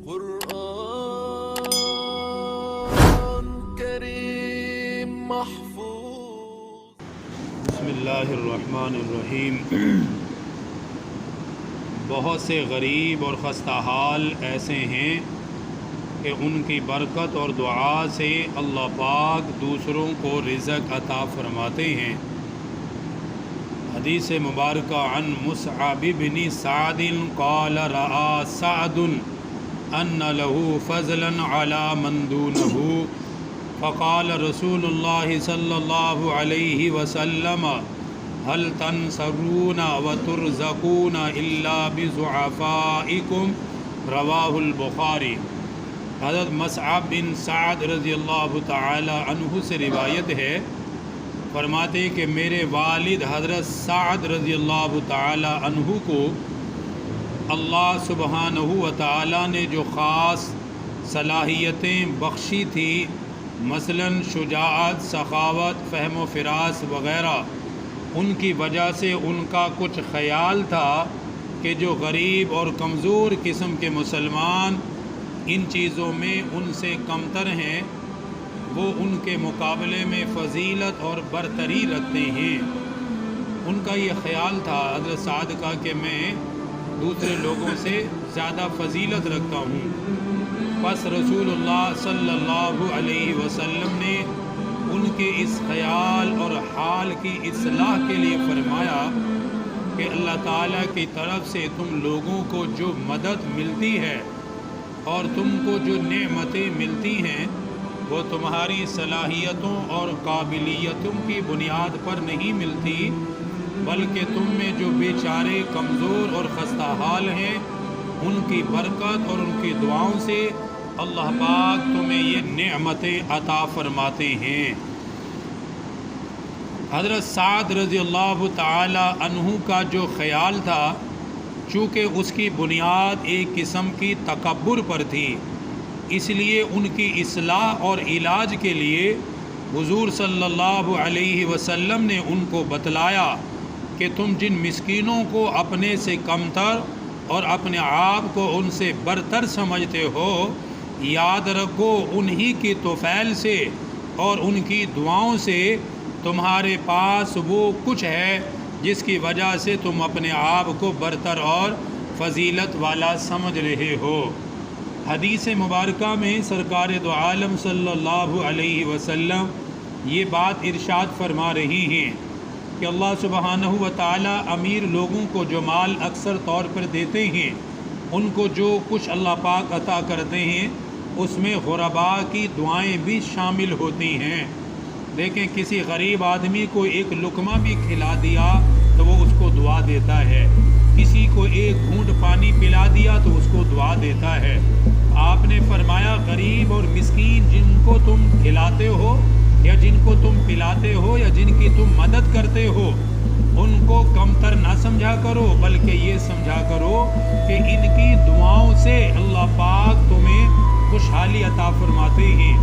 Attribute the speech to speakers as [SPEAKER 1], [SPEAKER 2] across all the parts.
[SPEAKER 1] قرآن کریم محفوظ۔
[SPEAKER 2] بسم اللہ الرحمن الرحیم۔ بہت سے غریب اور خستہ حال ایسے ہیں کہ ان کی برکت اور دعا سے اللہ پاک دوسروں کو رزق عطا فرماتے ہیں۔ حدیث مبارکہ عن مصعب بن سعد قال رأى سعد ان له فضلا على من دونه فقال رسول الله صلى الله عليه وسلم هل تنصرون وترزقون الا بضعفائكم رواه البخاری۔ حضرت مصعب بن سعد رضی اللہ تعالی عنہ سے روایت ہے، فرماتے کہ میرے والد حضرت سعد رضی اللہ تعالی عنہ کو اللہ سبحانہ و تعالی نے جو خاص صلاحیتیں بخشی تھی، مثلاً شجاعت، سخاوت، فہم و فراست وغیرہ، ان کی وجہ سے ان کا کچھ خیال تھا کہ جو غریب اور کمزور قسم کے مسلمان ان چیزوں میں ان سے کمتر ہیں، وہ ان کے مقابلے میں فضیلت اور برتری رکھتے ہیں۔ ان کا یہ خیال تھا حضرت سعد کا کہ میں دوسرے لوگوں سے زیادہ فضیلت رکھتا ہوں۔ پس رسول اللہ صلی اللہ علیہ وسلم نے ان کے اس خیال اور حال کی اصلاح کے لیے فرمایا کہ اللہ تعالیٰ کی طرف سے تم لوگوں کو جو مدد ملتی ہے اور تم کو جو نعمتیں ملتی ہیں، وہ تمہاری صلاحیتوں اور قابلیتوں کی بنیاد پر نہیں ملتی، بلکہ تم میں جو بیچارے کمزور اور خستہ حال ہیں، ان کی برکت اور ان کی دعاؤں سے اللہ پاک تمہیں یہ نعمتیں عطا فرماتے ہیں۔ حضرت سعد رضی اللہ تعالی عنہ کا جو خیال تھا، چونکہ اس کی بنیاد ایک قسم کی تکبر پر تھی، اس لیے ان کی اصلاح اور علاج کے لیے حضور صلی اللہ علیہ وسلم نے ان کو بتلایا کہ تم جن مسکینوں کو اپنے سے کمتر اور اپنے آپ کو ان سے برتر سمجھتے ہو، یاد رکھو انہی کی طفیل سے اور ان کی دعاؤں سے تمہارے پاس وہ کچھ ہے جس کی وجہ سے تم اپنے آپ کو برتر اور فضیلت والا سمجھ رہے ہو۔ حدیث مبارکہ میں سرکار دو عالم صلی اللہ علیہ وسلم یہ بات ارشاد فرما رہی ہیں کہ اللہ سبحانہ و تعالی امیر لوگوں کو جو مال اکثر طور پر دیتے ہیں، ان کو جو کچھ اللہ پاک عطا کرتے ہیں، اس میں غرباء کی دعائیں بھی شامل ہوتی ہیں۔ دیکھیں، کسی غریب آدمی کو ایک لقمہ بھی کھلا دیا تو وہ اس کو دعا دیتا ہے، کسی کو ایک گھونٹ پانی پلا دیا تو اس کو دعا دیتا ہے۔ آپ نے فرمایا غریب اور مسکین جن کو تم کھلاتے ہو یا جن کو تم پلاتے ہو یا جن کی تم مدد کرتے ہو، ان کو کمتر نہ سمجھا کرو، بلکہ یہ سمجھا کرو کہ ان کی دعاؤں سے اللہ پاک تمہیں خوشحالی عطا فرماتے ہیں،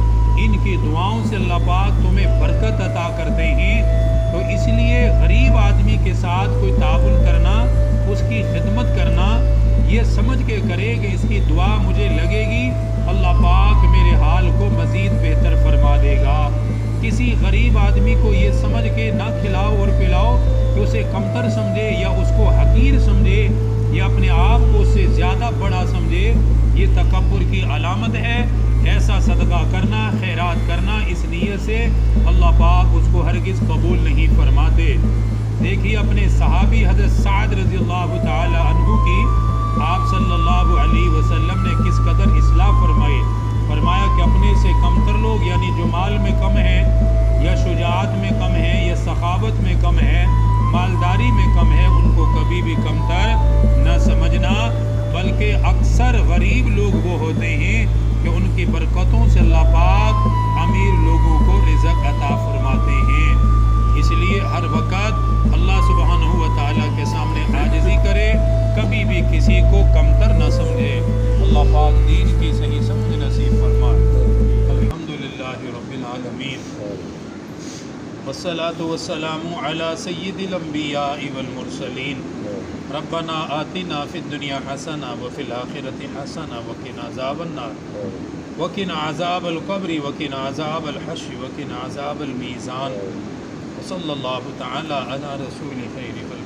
[SPEAKER 2] ان کی دعاؤں سے اللہ پاک تمہیں برکت عطا کرتے ہیں۔ تو اس لیے غریب آدمی کے ساتھ کوئی تعاون کرنا، اس کی خدمت کرنا، یہ سمجھ کے کرے کہ اس کی دعا مجھے لگے گی، اللہ پاک میرے حال کو مزید بہتر فرما دے گا۔ کسی غریب آدمی کو یہ سمجھ کے نہ کھلاؤ اور پلاؤ کہ اسے کمتر سمجھے یا اس کو حقیر سمجھے یا اپنے آپ کو اس سے زیادہ بڑا سمجھے، یہ تکبر کی علامت ہے۔ ایسا صدقہ کرنا، خیرات کرنا اس نیت سے اللہ پاک اس کو ہرگز قبول نہیں فرماتے۔ دیکھیے اپنے صحابی حضرت سعد رضی اللہ تعالی عنہ کی آپ صلی اللہ علیہ وسلم نے کس قدر اصلاح فرمائی۔ فرمایا کہ اپنے سے کمتر لوگ، یعنی جو مال میں کم ہیں یا شجاعت میں کم ہیں یا سخاوت میں کم ہے، مالداری میں کم ہے، ان کو کبھی بھی کمتر نہ سمجھنا، بلکہ اکثر غریب لوگ وہ ہوتے ہیں کہ ان کی برکتوں سے اللہ پاک امیر لوگوں کو رزق عطا فرماتے ہیں۔ اس لیے ہر وقت اللہ سبحانہ و تعالیٰ کے سامنے عاجزی کرے، کبھی بھی کسی کو کمتر نہ سمجھے۔ اللہ پاک دین کی صحیح سمجھ نصیب فرمائے۔ الحمدللہ رب العالمین، والصلاة والسلام علی سید الانبیاء والمرسلین ربنا آتنا فی الدنیا حسنہ وفی الآخرۃ حسنہ وقنا عذاب النار وقنا عذاب القبر وقنا عذاب الحشر وقنا عذاب المیزان وصلی اللہ تعالی علی رسول خیر خلقہ۔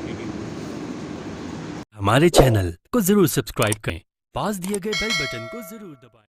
[SPEAKER 3] ہمارے چینل کو ضرور سبسکرائب کریں، پاس دیے گئے بیل بٹن کو ضرور دبائیں۔